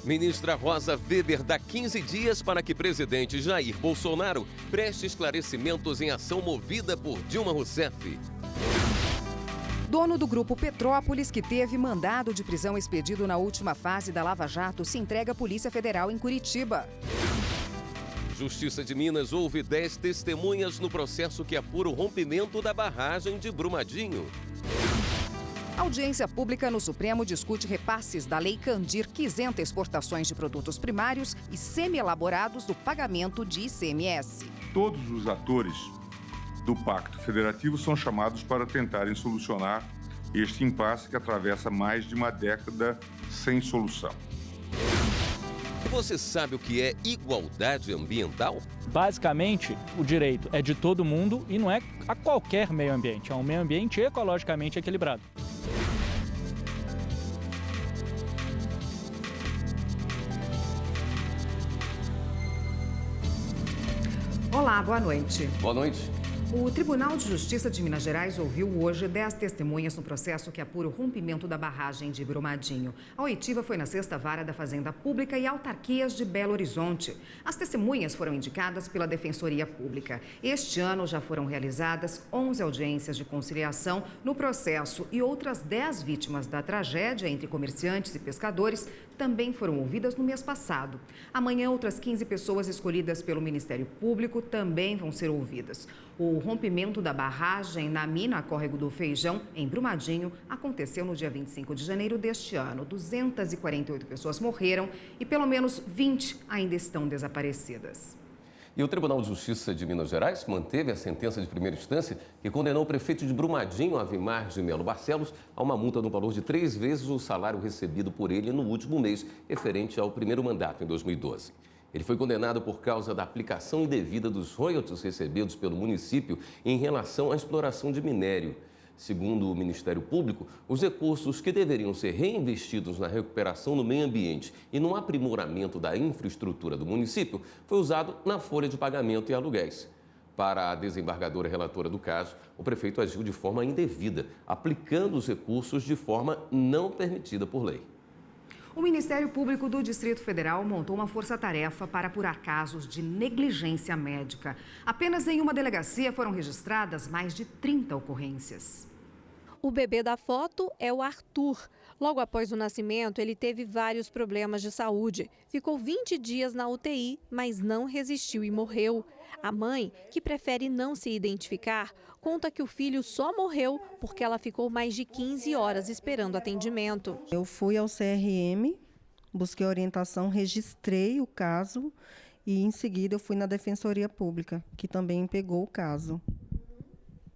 Ministra Rosa Weber dá 15 dias para que presidente Jair Bolsonaro preste esclarecimentos em ação movida por Dilma Rousseff. Dono do Grupo Petrópolis, que teve mandado de prisão expedido na última fase da Lava Jato, se entrega à Polícia Federal em Curitiba. Justiça de Minas ouve 10 testemunhas no processo que apura o rompimento da barragem de Brumadinho. Audiência pública no Supremo discute repasses da Lei Candir, que isenta exportações de produtos primários e semi-elaborados do pagamento de ICMS. Todos os atores do Pacto Federativo são chamados para tentarem solucionar este impasse que atravessa mais de uma década sem solução. Você sabe o que é igualdade ambiental? Basicamente, o direito é de todo mundo e não é a qualquer meio ambiente, é um meio ambiente ecologicamente equilibrado. Olá, boa noite. Boa noite. O Tribunal de Justiça de Minas Gerais ouviu hoje 10 testemunhas no processo que apura o rompimento da barragem de Brumadinho. A oitiva foi na 6ª Vara da Fazenda Pública e Autarquias de Belo Horizonte. As testemunhas foram indicadas pela Defensoria Pública. Este ano já foram realizadas 11 audiências de conciliação no processo e outras 10 vítimas da tragédia entre comerciantes e pescadores também foram ouvidas no mês passado. Amanhã, outras 15 pessoas escolhidas pelo Ministério Público também vão ser ouvidas. O rompimento da barragem na mina Córrego do Feijão, em Brumadinho, aconteceu no dia 25 de janeiro deste ano. 248 pessoas morreram e pelo menos 20 ainda estão desaparecidas. E o Tribunal de Justiça de Minas Gerais manteve a sentença de primeira instância que condenou o prefeito de Brumadinho, Avimar de Melo Barcelos, a uma multa no valor de 3 vezes o salário recebido por ele no último mês, referente ao primeiro mandato em 2012. Ele foi condenado por causa da aplicação indevida dos royalties recebidos pelo município em relação à exploração de minério. Segundo o Ministério Público, os recursos que deveriam ser reinvestidos na recuperação do meio ambiente e no aprimoramento da infraestrutura do município foi usado na folha de pagamento e aluguéis. Para a desembargadora relatora do caso, o prefeito agiu de forma indevida, aplicando os recursos de forma não permitida por lei. O Ministério Público do Distrito Federal montou uma força-tarefa para apurar casos de negligência médica. Apenas em uma delegacia foram registradas mais de 30 ocorrências. O bebê da foto é o Arthur. Logo após o nascimento, ele teve vários problemas de saúde. Ficou 20 dias na UTI, mas não resistiu e morreu. A mãe, que prefere não se identificar, conta que o filho só morreu porque ela ficou mais de 15 horas esperando atendimento. Eu fui ao CRM, busquei orientação, registrei o caso e em seguida eu fui na Defensoria Pública, que também pegou o caso.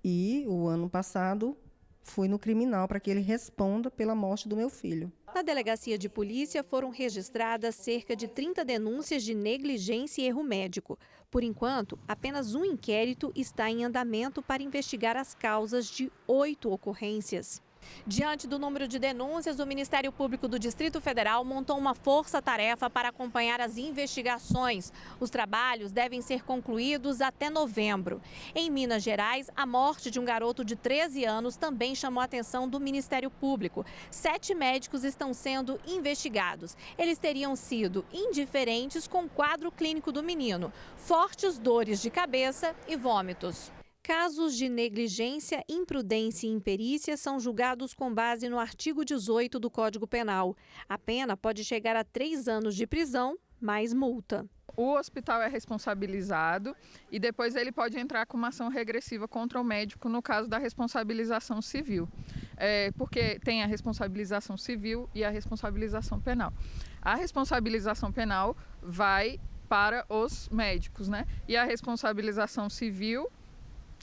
E o ano passado fui no criminal para que ele responda pela morte do meu filho. Na delegacia de polícia foram registradas cerca de 30 denúncias de negligência e erro médico. Por enquanto, apenas um inquérito está em andamento para investigar as causas de 8 ocorrências. Diante do número de denúncias, o Ministério Público do Distrito Federal montou uma força-tarefa para acompanhar as investigações. Os trabalhos devem ser concluídos até novembro. Em Minas Gerais, a morte de um garoto de 13 anos também chamou a atenção do Ministério Público. 7 médicos estão sendo investigados. Eles teriam sido indiferentes com o quadro clínico do menino, fortes dores de cabeça e vômitos. Casos de negligência, imprudência e imperícia são julgados com base no artigo 18 do Código Penal. A pena pode chegar a 3 anos de prisão, mais multa. O hospital é responsabilizado e depois ele pode entrar com uma ação regressiva contra o médico no caso da responsabilização civil. Porque tem a responsabilização civil e a responsabilização penal. A responsabilização penal vai para os médicos, né? E a responsabilização civil,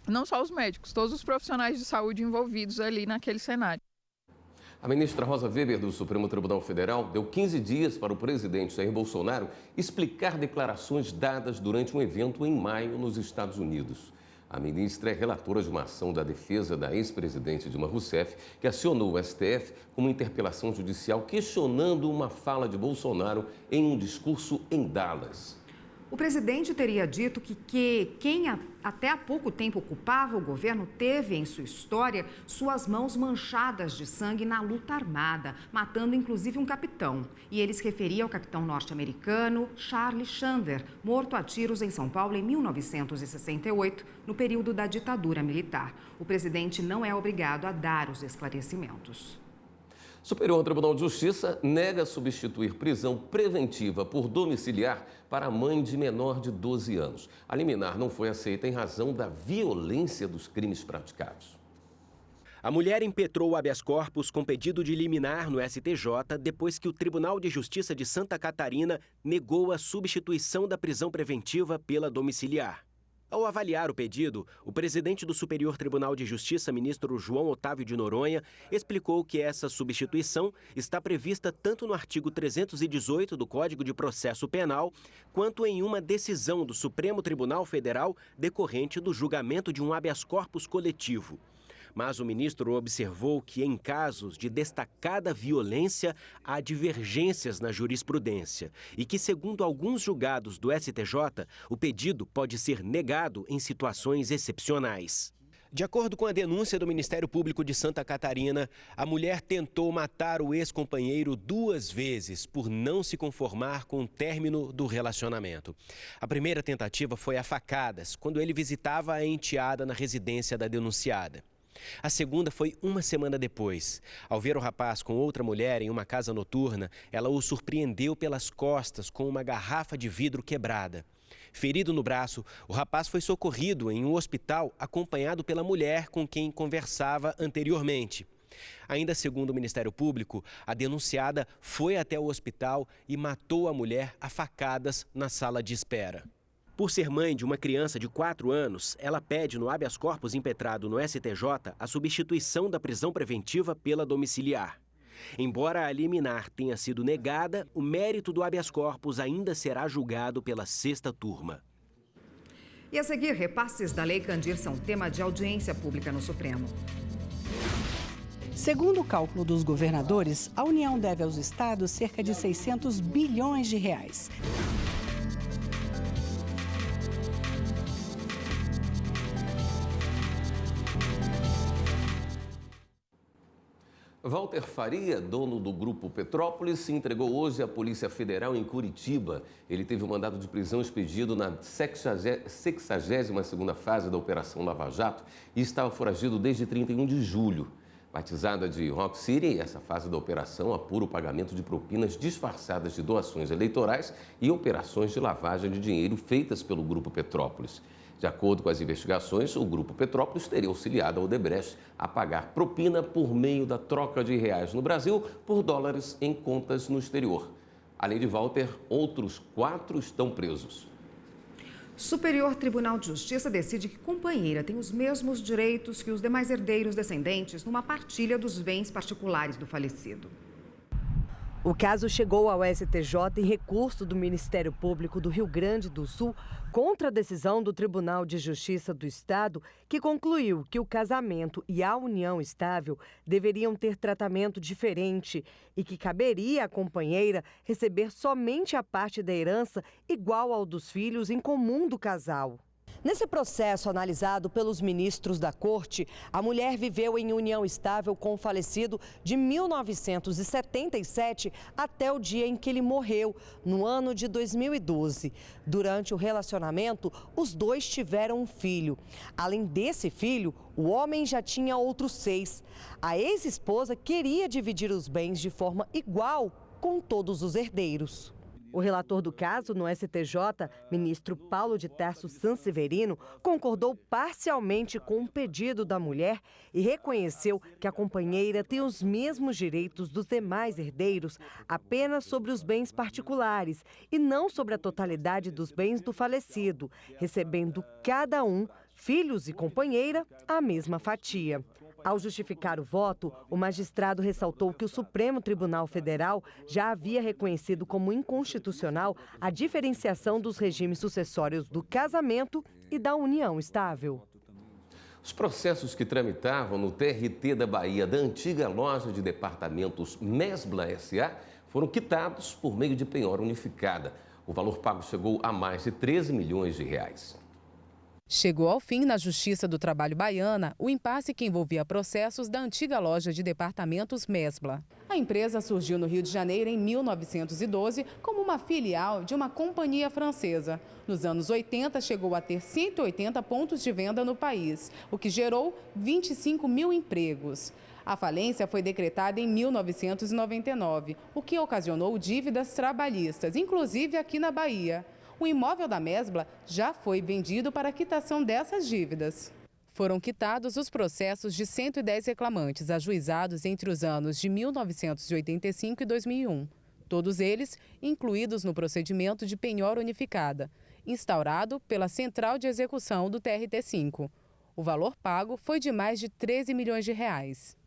não só os médicos, todos os profissionais de saúde envolvidos ali naquele cenário. A ministra Rosa Weber, do Supremo Tribunal Federal, deu 15 dias para o presidente Jair Bolsonaro explicar declarações dadas durante um evento em maio nos Estados Unidos. A ministra é relatora de uma ação da defesa da ex-presidente Dilma Rousseff, que acionou o STF com uma interpelação judicial questionando uma fala de Bolsonaro em um discurso em Dallas. O presidente teria dito que quem até há pouco tempo ocupava o governo teve em sua história suas mãos manchadas de sangue na luta armada, matando inclusive um capitão. E ele se referia ao capitão norte-americano Charlie Chander, morto a tiros em São Paulo em 1968, no período da ditadura militar. O presidente não é obrigado a dar os esclarecimentos. Superior Tribunal de Justiça nega substituir prisão preventiva por domiciliar para a mãe de menor de 12 anos. A liminar não foi aceita em razão da violência dos crimes praticados. A mulher impetrou o habeas corpus com pedido de liminar no STJ depois que o Tribunal de Justiça de Santa Catarina negou a substituição da prisão preventiva pela domiciliar. Ao avaliar o pedido, o presidente do Superior Tribunal de Justiça, ministro João Otávio de Noronha, explicou que essa substituição está prevista tanto no artigo 318 do Código de Processo Penal, quanto em uma decisão do Supremo Tribunal Federal decorrente do julgamento de um habeas corpus coletivo. Mas o ministro observou que, em casos de destacada violência, há divergências na jurisprudência e que, segundo alguns julgados do STJ, o pedido pode ser negado em situações excepcionais. De acordo com a denúncia do Ministério Público de Santa Catarina, a mulher tentou matar o ex-companheiro 2 vezes por não se conformar com o término do relacionamento. A primeira tentativa foi a facadas, quando ele visitava a enteada na residência da denunciada. A segunda foi 1 semana depois. Ao ver o rapaz com outra mulher em uma casa noturna, ela o surpreendeu pelas costas com uma garrafa de vidro quebrada. Ferido no braço, o rapaz foi socorrido em um hospital acompanhado pela mulher com quem conversava anteriormente. Ainda segundo o Ministério Público, a denunciada foi até o hospital e matou a mulher a facadas na sala de espera. Por ser mãe de uma criança de 4 anos, ela pede no habeas corpus impetrado no STJ a substituição da prisão preventiva pela domiciliar. Embora a liminar tenha sido negada, o mérito do habeas corpus ainda será julgado pela 6ª turma. E a seguir, repasses da Lei Candir são tema de audiência pública no Supremo. Segundo o cálculo dos governadores, a União deve aos estados cerca de 600 bilhões de reais. Walter Faria, dono do Grupo Petrópolis, se entregou hoje à Polícia Federal em Curitiba. Ele teve um mandado de prisão expedido na 62ª fase da Operação Lava Jato e estava foragido desde 31 de julho. Batizada de Rock City, essa fase da operação apura o pagamento de propinas disfarçadas de doações eleitorais e operações de lavagem de dinheiro feitas pelo Grupo Petrópolis. De acordo com as investigações, o Grupo Petrópolis teria auxiliado a Odebrecht a pagar propina por meio da troca de reais no Brasil por dólares em contas no exterior. Além de Walter, outros 4 estão presos. Superior Tribunal de Justiça decide que companheira tem os mesmos direitos que os demais herdeiros descendentes numa partilha dos bens particulares do falecido. O caso chegou ao STJ em recurso do Ministério Público do Rio Grande do Sul contra a decisão do Tribunal de Justiça do Estado, que concluiu que o casamento e a união estável deveriam ter tratamento diferente e que caberia à companheira receber somente a parte da herança igual ao dos filhos em comum do casal. Nesse processo analisado pelos ministros da Corte, a mulher viveu em união estável com o falecido de 1977 até o dia em que ele morreu, no ano de 2012. Durante o relacionamento, os dois tiveram um filho. Além desse filho, o homem já tinha outros 6. A ex-esposa queria dividir os bens de forma igual com todos os herdeiros. O relator do caso no STJ, ministro Paulo de Tarso Sanseverino, concordou parcialmente com o pedido da mulher e reconheceu que a companheira tem os mesmos direitos dos demais herdeiros apenas sobre os bens particulares e não sobre a totalidade dos bens do falecido, recebendo cada um, filhos e companheira, a mesma fatia. Ao justificar o voto, o magistrado ressaltou que o Supremo Tribunal Federal já havia reconhecido como inconstitucional a diferenciação dos regimes sucessórios do casamento e da união estável. Os processos que tramitavam no TRT da Bahia da antiga loja de departamentos Mesbla S.A. foram quitados por meio de penhora unificada. O valor pago chegou a mais de 13 milhões de reais. Chegou ao fim na Justiça do Trabalho baiana o impasse que envolvia processos da antiga loja de departamentos Mesbla. A empresa surgiu no Rio de Janeiro em 1912 como uma filial de uma companhia francesa. Nos anos 80, chegou a ter 180 pontos de venda no país, o que gerou 25 mil empregos. A falência foi decretada em 1999, o que ocasionou dívidas trabalhistas, inclusive aqui na Bahia. O imóvel da Mesbla já foi vendido para a quitação dessas dívidas. Foram quitados os processos de 110 reclamantes ajuizados entre os anos de 1985 e 2001. Todos eles incluídos no procedimento de penhora unificada, instaurado pela Central de Execução do TRT5. O valor pago foi de mais de 13 milhões de reais.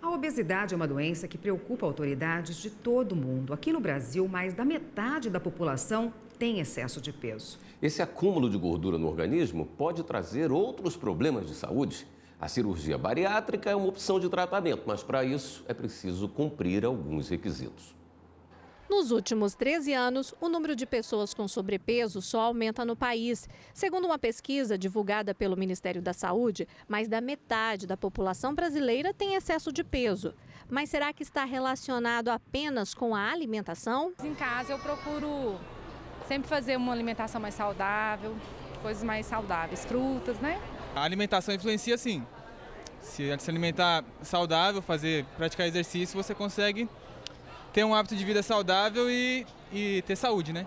A obesidade é uma doença que preocupa autoridades de todo o mundo. Aqui no Brasil, mais da metade da população tem excesso de peso. Esse acúmulo de gordura no organismo pode trazer outros problemas de saúde. A cirurgia bariátrica é uma opção de tratamento, mas para isso é preciso cumprir alguns requisitos. Nos últimos 13 anos, o número de pessoas com sobrepeso só aumenta no país. Segundo uma pesquisa divulgada pelo Ministério da Saúde, mais da metade da população brasileira tem excesso de peso. Mas será que está relacionado apenas com a alimentação? Em casa eu procuro sempre fazer uma alimentação mais saudável, coisas mais saudáveis, frutas, né? A alimentação influencia sim. Se alimentar saudável, praticar exercício, você consegue ter um hábito de vida saudável e ter saúde, né?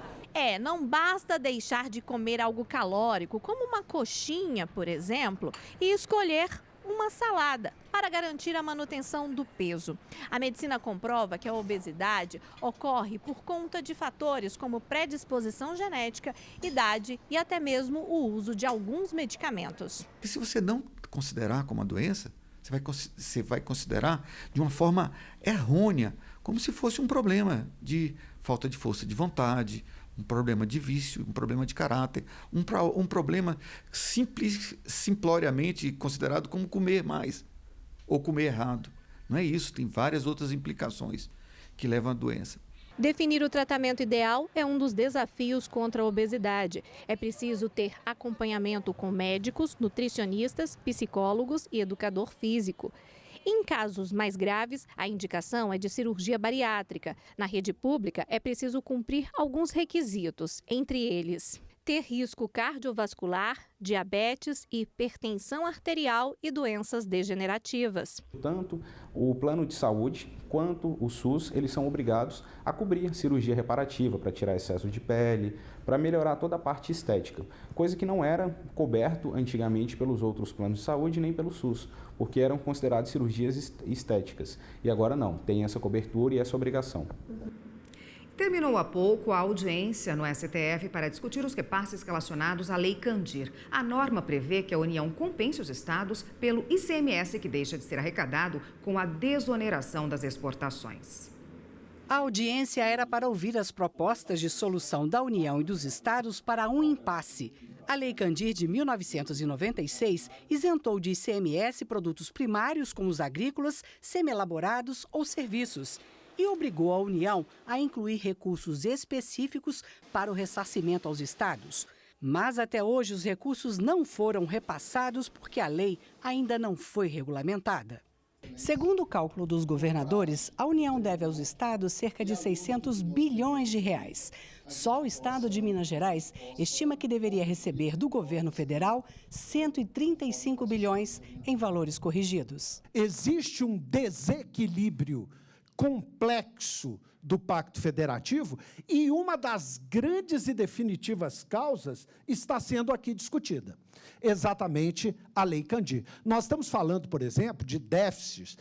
Não basta deixar de comer algo calórico, como uma coxinha, por exemplo, e escolher uma salada para garantir a manutenção do peso. A medicina comprova que a obesidade ocorre por conta de fatores como predisposição genética, idade e até mesmo o uso de alguns medicamentos. E se você não considerar como uma doença, você vai considerar de uma forma errônea, como se fosse um problema de falta de força de vontade, um problema de vício, um problema de caráter, um problema simploriamente considerado como comer mais ou comer errado. Não é isso, tem várias outras implicações que levam à doença. Definir o tratamento ideal é um dos desafios contra a obesidade. É preciso ter acompanhamento com médicos, nutricionistas, psicólogos e educador físico. Em casos mais graves, a indicação é de cirurgia bariátrica. Na rede pública, é preciso cumprir alguns requisitos, entre eles ter risco cardiovascular, diabetes, hipertensão arterial e doenças degenerativas. Tanto o plano de saúde quanto o SUS, eles são obrigados a cobrir cirurgia reparativa para tirar excesso de pele, para melhorar toda a parte estética, coisa que não era coberto antigamente pelos outros planos de saúde nem pelo SUS, porque eram consideradas cirurgias estéticas. E agora não, tem essa cobertura e essa obrigação. Terminou há pouco a audiência no STF para discutir os repasses relacionados à Lei Candir. A norma prevê que a União compense os estados pelo ICMS que deixa de ser arrecadado com a desoneração das exportações. A audiência era para ouvir as propostas de solução da União e dos estados para um impasse. A Lei Candir de 1996 isentou de ICMS produtos primários como os agrícolas, semi-elaborados ou serviços e obrigou a União a incluir recursos específicos para o ressarcimento aos estados. Mas até hoje os recursos não foram repassados porque a lei ainda não foi regulamentada. Segundo o cálculo dos governadores, a União deve aos estados cerca de 600 bilhões de reais. Só o estado de Minas Gerais estima que deveria receber do governo federal 135 bilhões em valores corrigidos. Existe um desequilíbrio complexo do Pacto Federativo e uma das grandes e definitivas causas está sendo aqui discutida. Exatamente a Lei Candir. Nós estamos falando, por exemplo, de déficits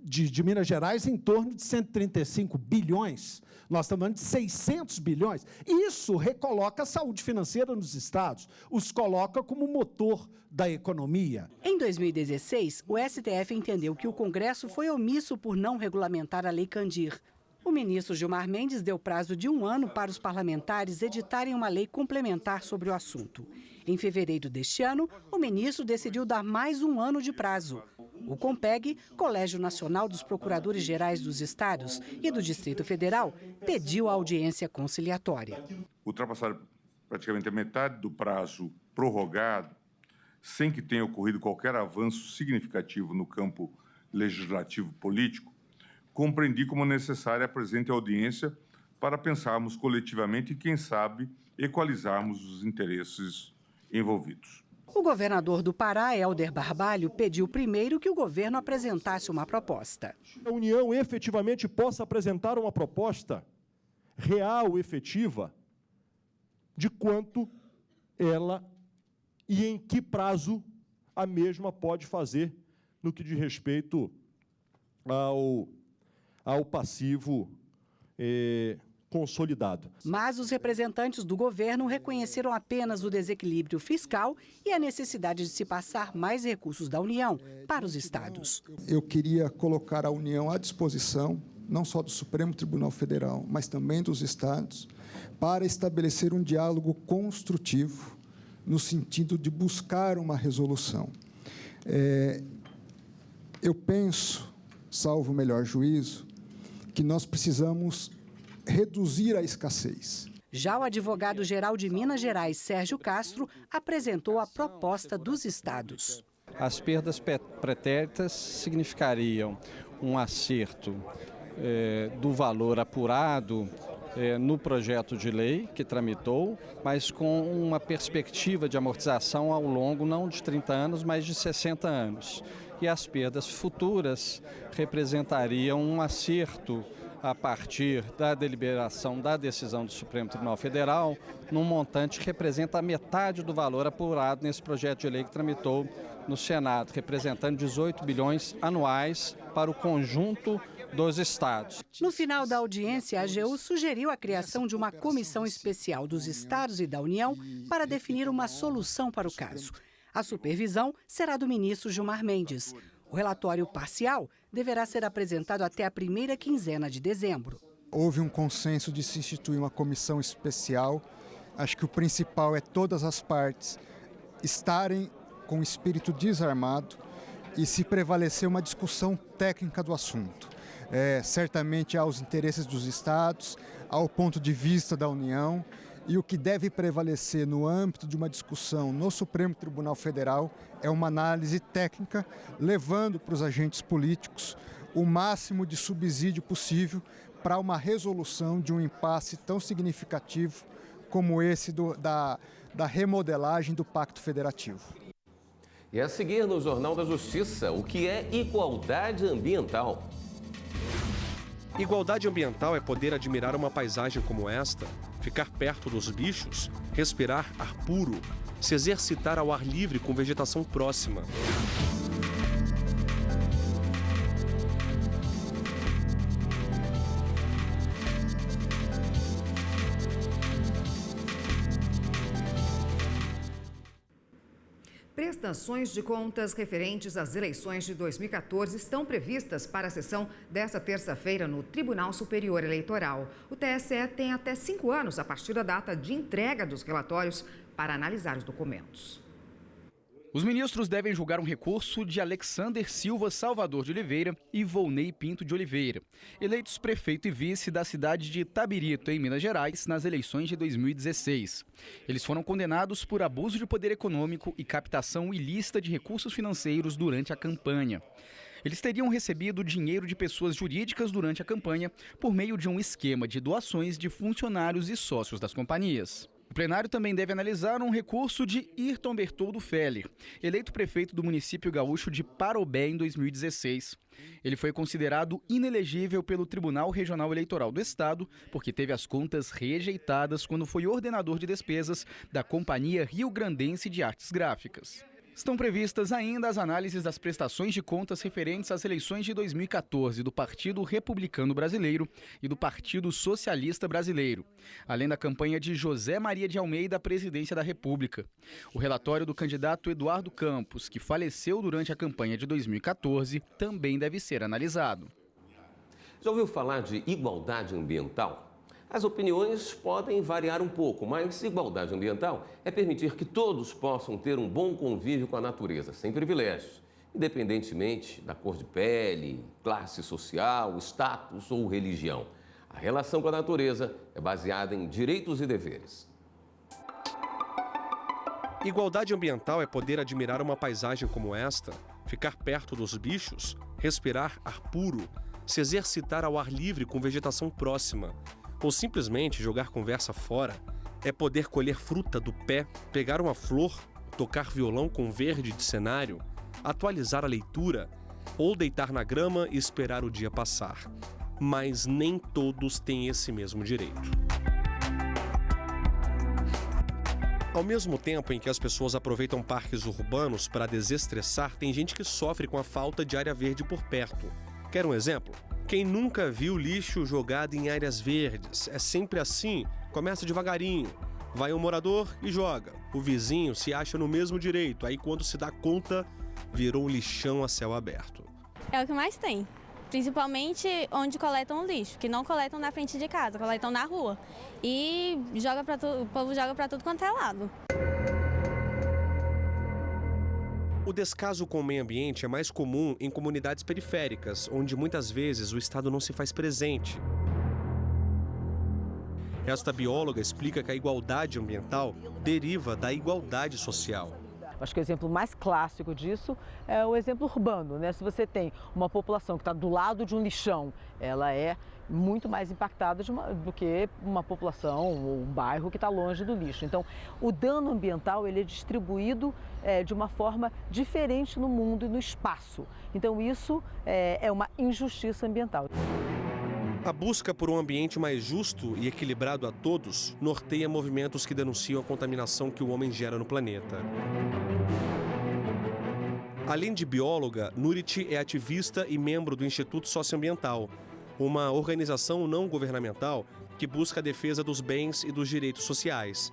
de Minas Gerais em torno de 135 bilhões. Nós estamos falando de 600 bilhões. Isso recoloca a saúde financeira nos estados, os coloca como motor da economia. Em 2016, o STF entendeu que o Congresso foi omisso por não regulamentar a Lei Candir. O ministro Gilmar Mendes deu prazo de 1 ano para os parlamentares editarem uma lei complementar sobre o assunto. Em fevereiro deste ano, o ministro decidiu dar mais 1 ano de prazo. O COMPEG, Colégio Nacional dos Procuradores-Gerais dos Estados e do Distrito Federal, pediu a audiência conciliatória. Ultrapassar praticamente a metade do prazo prorrogado, sem que tenha ocorrido qualquer avanço significativo no campo legislativo político, compreendi como necessária a presente audiência para pensarmos coletivamente e, quem sabe, equalizarmos os interesses envolvidos. O governador do Pará, Helder Barbalho, pediu primeiro que o governo apresentasse uma proposta. A União efetivamente possa apresentar uma proposta real, efetiva, de quanto ela e em que prazo a mesma pode fazer no que diz respeito ao passivo consolidado. Mas os representantes do governo reconheceram apenas o desequilíbrio fiscal e a necessidade de se passar mais recursos da União para os estados. Eu queria colocar a União à disposição, não só do Supremo Tribunal Federal, mas também dos estados, para estabelecer um diálogo construtivo no sentido de buscar uma resolução. Eu penso, salvo o melhor juízo, que nós precisamos reduzir a escassez. Já o advogado-geral de Minas Gerais, Sérgio Castro, apresentou a proposta dos estados. As perdas pretéritas significariam um acerto do valor apurado no projeto de lei que tramitou, mas com uma perspectiva de amortização ao longo não de 30 anos, mas de 60 anos. E as perdas futuras representariam um acerto a partir da deliberação da decisão do Supremo Tribunal Federal, num montante que representa a metade do valor apurado nesse projeto de lei que tramitou no Senado, representando 18 bilhões anuais para o conjunto dos estados. No final da audiência, a AGU sugeriu a criação de uma comissão especial dos estados e da União para definir uma solução para o caso. A supervisão será do ministro Gilmar Mendes. O relatório parcial deverá ser apresentado até a primeira quinzena de dezembro. Houve um consenso de se instituir uma comissão especial. Acho que o principal é todas as partes estarem com o espírito desarmado e se prevalecer uma discussão técnica do assunto. Certamente aos interesses dos estados, ao ponto de vista da União, e o que deve prevalecer no âmbito de uma discussão no Supremo Tribunal Federal é uma análise técnica, levando para os agentes políticos o máximo de subsídio possível para uma resolução de um impasse tão significativo como esse da remodelagem do Pacto Federativo. E a seguir no Jornal da Justiça, o que é igualdade ambiental? Igualdade ambiental é poder admirar uma paisagem como esta, ficar perto dos bichos, respirar ar puro, se exercitar ao ar livre com vegetação próxima. Prestações de contas referentes às eleições de 2014 estão previstas para a sessão desta terça-feira no Tribunal Superior Eleitoral. O TSE tem até 5 anos a partir da data de entrega dos relatórios para analisar os documentos. Os ministros devem julgar um recurso de Alexander Silva Salvador de Oliveira e Volney Pinto de Oliveira, eleitos prefeito e vice da cidade de Itabirito, em Minas Gerais, nas eleições de 2016. Eles foram condenados por abuso de poder econômico e captação ilícita de recursos financeiros durante a campanha. Eles teriam recebido dinheiro de pessoas jurídicas durante a campanha por meio de um esquema de doações de funcionários e sócios das companhias. O plenário também deve analisar um recurso de Ayrton Bertoldo Feller, eleito prefeito do município gaúcho de Parobé em 2016. Ele foi considerado inelegível pelo Tribunal Regional Eleitoral do Estado porque teve as contas rejeitadas quando foi ordenador de despesas da Companhia Rio Grandense de Artes Gráficas. Estão previstas ainda as análises das prestações de contas referentes às eleições de 2014 do Partido Republicano Brasileiro e do Partido Socialista Brasileiro, além da campanha de José Maria de Almeida à presidência da República. O relatório do candidato Eduardo Campos, que faleceu durante a campanha de 2014, também deve ser analisado. Já ouviu falar de igualdade ambiental? As opiniões podem variar um pouco, mas igualdade ambiental é permitir que todos possam ter um bom convívio com a natureza, sem privilégios. independentemente da cor de pele, classe social, status ou religião. A relação com a natureza é baseada em direitos e deveres. Igualdade ambiental é poder admirar uma paisagem como esta, ficar perto dos bichos, respirar ar puro, se exercitar ao ar livre com vegetação próxima, ou simplesmente jogar conversa fora. É poder colher fruta do pé, pegar uma flor, tocar violão com verde de cenário, atualizar a leitura ou deitar na grama e esperar o dia passar. Mas nem todos têm esse mesmo direito. Ao mesmo tempo em que as pessoas aproveitam parques urbanos para desestressar, tem gente que sofre com a falta de área verde por perto. Quer um exemplo? Quem nunca viu lixo jogado em áreas verdes? É sempre assim, começa devagarinho. Vai um morador e joga. O vizinho se acha no mesmo direito, aí quando se dá conta, virou um lixão a céu aberto. É o que mais tem, principalmente onde coletam o lixo, que não coletam na frente de casa, coletam na rua. E o povo joga para tudo quanto é lado. O descaso com o meio ambiente é mais comum em comunidades periféricas, onde muitas vezes o Estado não se faz presente. Esta bióloga explica que a igualdade ambiental deriva da igualdade social. Acho que o exemplo mais clássico disso é o exemplo urbano, né? Se você tem uma população que está do lado de um lixão, ela é muito mais impactada do que uma população ou um bairro que está longe do lixo. Então, o dano ambiental ele é distribuído de uma forma diferente no mundo e no espaço. Então, isso é uma injustiça ambiental. A busca por um ambiente mais justo e equilibrado a todos norteia movimentos que denunciam a contaminação que o homem gera no planeta. Além de bióloga, Nurit é ativista e membro do Instituto Socioambiental, uma organização não governamental que busca a defesa dos bens e dos direitos sociais.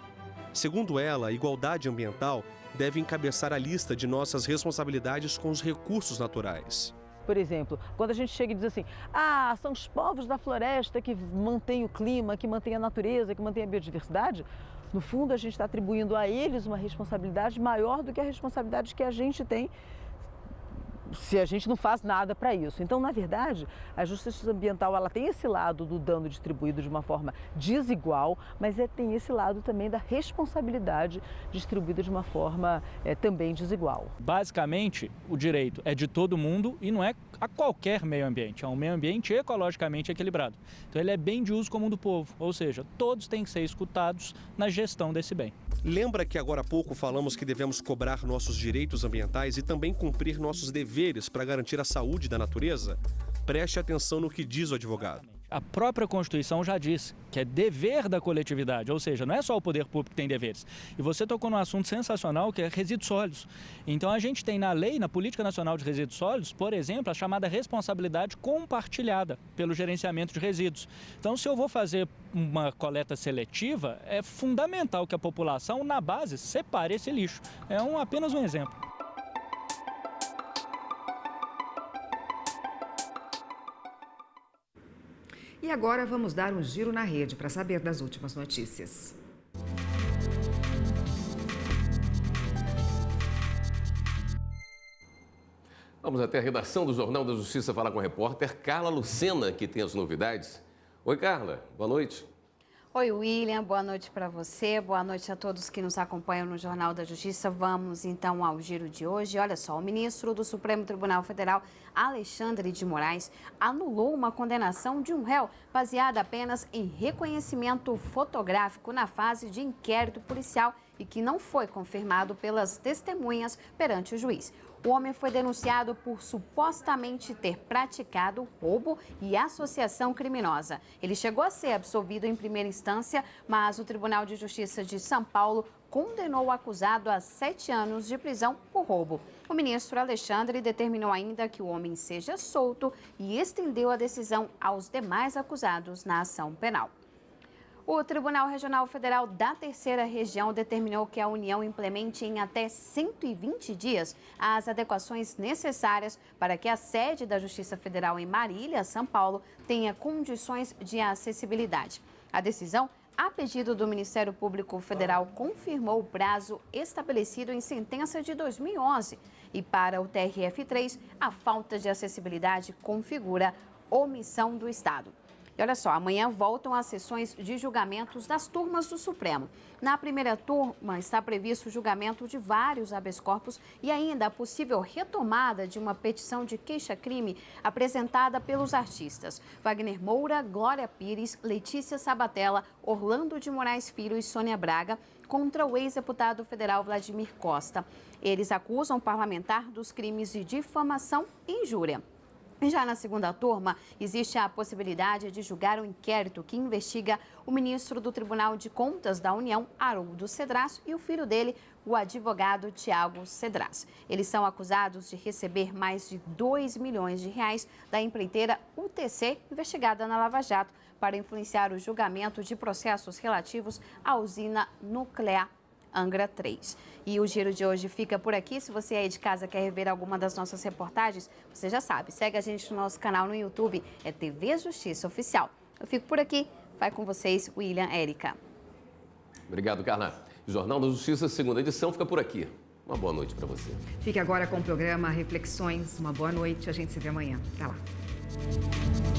Segundo ela, a igualdade ambiental deve encabeçar a lista de nossas responsabilidades com os recursos naturais. Por exemplo, quando a gente chega e diz assim, são os povos da floresta que mantêm o clima, que mantêm a natureza, que mantêm a biodiversidade, no fundo a gente está atribuindo a eles uma responsabilidade maior do que a responsabilidade que a gente tem se a gente não faz nada para isso. Então, na verdade, a justiça ambiental ela tem esse lado do dano distribuído de uma forma desigual, mas tem esse lado também da responsabilidade distribuída de uma forma também desigual. Basicamente, o direito é de todo mundo e não é a qualquer meio ambiente, é um meio ambiente ecologicamente equilibrado. Então, ele é bem de uso comum do povo, ou seja, todos têm que ser escutados na gestão desse bem. Lembra que agora há pouco falamos que devemos cobrar nossos direitos ambientais e também cumprir nossos deveres para garantir a saúde da natureza? Preste atenção no que diz o advogado. A própria Constituição já diz que é dever da coletividade, ou seja, não é só o poder público que tem deveres. E você tocou num assunto sensacional que é resíduos sólidos. Então a gente tem na lei, na Política Nacional de Resíduos Sólidos, por exemplo, a chamada responsabilidade compartilhada pelo gerenciamento de resíduos. Então se eu vou fazer uma coleta seletiva, é fundamental que a população, na base, separe esse lixo. É apenas um exemplo. E agora vamos dar um giro na rede para saber das últimas notícias. Vamos até a redação do Jornal da Justiça falar com a repórter Carla Lucena, que tem as novidades. Oi, Carla, boa noite. Oi, William, boa noite para você, boa noite a todos que nos acompanham no Jornal da Justiça. Vamos então ao giro de hoje. Olha só, o ministro do Supremo Tribunal Federal, Alexandre de Moraes, anulou uma condenação de um réu baseada apenas em reconhecimento fotográfico na fase de inquérito policial e que não foi confirmado pelas testemunhas perante o juiz. O homem foi denunciado por supostamente ter praticado roubo e associação criminosa. Ele chegou a ser absolvido em primeira instância, mas o Tribunal de Justiça de São Paulo condenou o acusado a 7 anos de prisão por roubo. O ministro Alexandre determinou ainda que o homem seja solto e estendeu a decisão aos demais acusados na ação penal. O Tribunal Regional Federal da Terceira Região determinou que a União implemente em até 120 dias as adequações necessárias para que a sede da Justiça Federal em Marília, São Paulo, tenha condições de acessibilidade. A decisão, a pedido do Ministério Público Federal, confirmou o prazo estabelecido em sentença de 2011 E para o TRF3, a falta de acessibilidade configura omissão do Estado. E olha só, amanhã voltam as sessões de julgamentos das turmas do Supremo. Na primeira turma está previsto o julgamento de vários habeas corpus e ainda a possível retomada de uma petição de queixa-crime apresentada pelos artistas Wagner Moura, Glória Pires, Letícia Sabatella, Orlando de Moraes Filho e Sônia Braga contra o ex-deputado federal Vladimir Costa. Eles acusam o parlamentar dos crimes de difamação e injúria. Já na segunda turma, existe a possibilidade de julgar um inquérito que investiga o ministro do Tribunal de Contas da União, Haroldo Cedras, e o filho dele, o advogado Tiago Cedras. Eles são acusados de receber mais de 2 milhões de reais da empreiteira UTC, investigada na Lava Jato, para influenciar o julgamento de processos relativos à usina nuclear Angra 3. E o giro de hoje fica por aqui. Se você aí de casa quer rever alguma das nossas reportagens, você já sabe, segue a gente no nosso canal no YouTube, é TV Justiça Oficial. Eu fico por aqui, vai com vocês, William, Érica. Obrigado, Carla. O Jornal da Justiça, segunda edição, fica por aqui. Uma boa noite para você. Fique agora com o programa Reflexões. Uma boa noite, a gente se vê amanhã. Até lá.